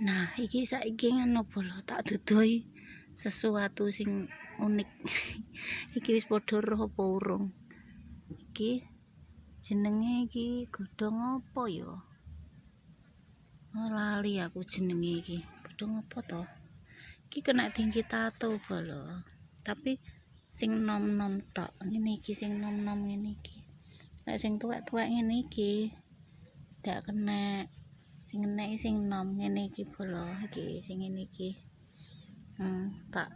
Nah, iki saiki ngono bolo tak dodoi sesuatu sing unik. Iki wis padha roh apa urung. Iki jenenge iki godhong apa ya? Oh, lali aku jenenge iki. Godhong apa to? Iki kena tinggi tato bolo. Tapi sing nom-nom tok. Ngene iki sing nom-nom ngene iki. Nek sing tuwek-tuwek ngene iki ndak kena. Sing enek sing nom ngene iki bolo, iki sing ngene iki. Tak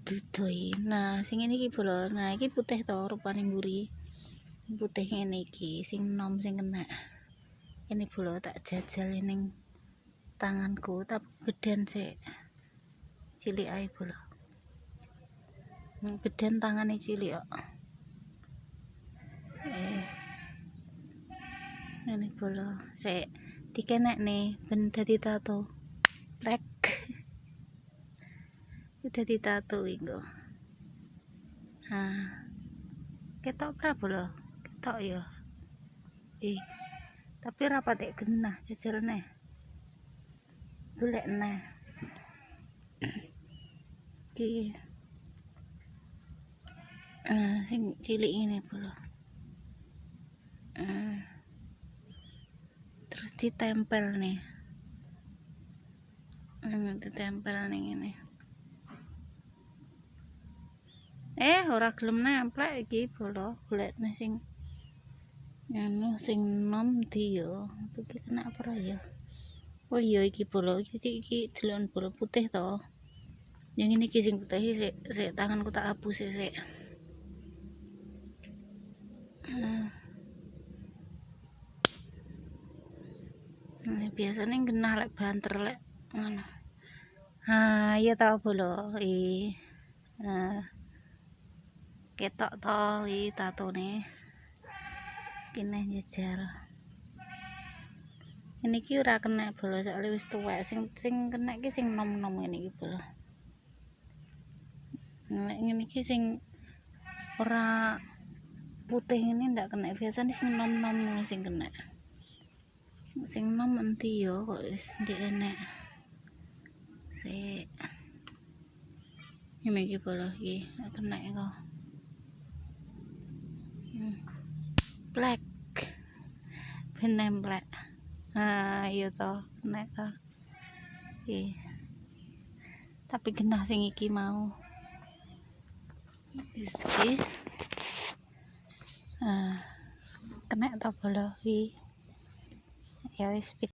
dudoi. Nah, sing ngene iki bolo. Nah, iki putih to rupane mburi. Putih ngene iki sing nom sing kena. Ini bolo tak jajal ning tanganku, tapi gedean sik. Cilik ae bolo. Gedean tangane cilik kok. Ini bolo sik dikenek nih ben dadi tato. Plek. Dadi tato iku. Ketok pra bolo? Ketok ya. Tapi rapatek genah jajal neh. Golek neh. Iki. Sing cilik ini bolo. Terus ditempel nih. Ditempel ning ngene. Ora gelem nemplek iki bolo, golekne sing anu sing nom di yo. Iki kena apa ya? Oh iya iki bolo, iki delon bolo putih to. Yang ini iki sing putih sik tanganku tak hapus sik. Nah, biasanya genah lek banter lek ngono. Iya tau bolo. Ketok to tatone. Kene jajal. Ini ki ora kena bolo soalnya wis tuwek. Sing kena ki sing nom-nom ngene iki bolo. Nek ngene iki sing ora putih ini ndak kena. Biasanya sing nom-nom sing kena. Sing nom enti yo kok wis ndek enek. Sik. Ini iki bolo iki kena kok. Black. Ben nemplek. Iya to, kena to. Tapi genah sing iki mau. Iki. Kena to bolo iki. Ya wis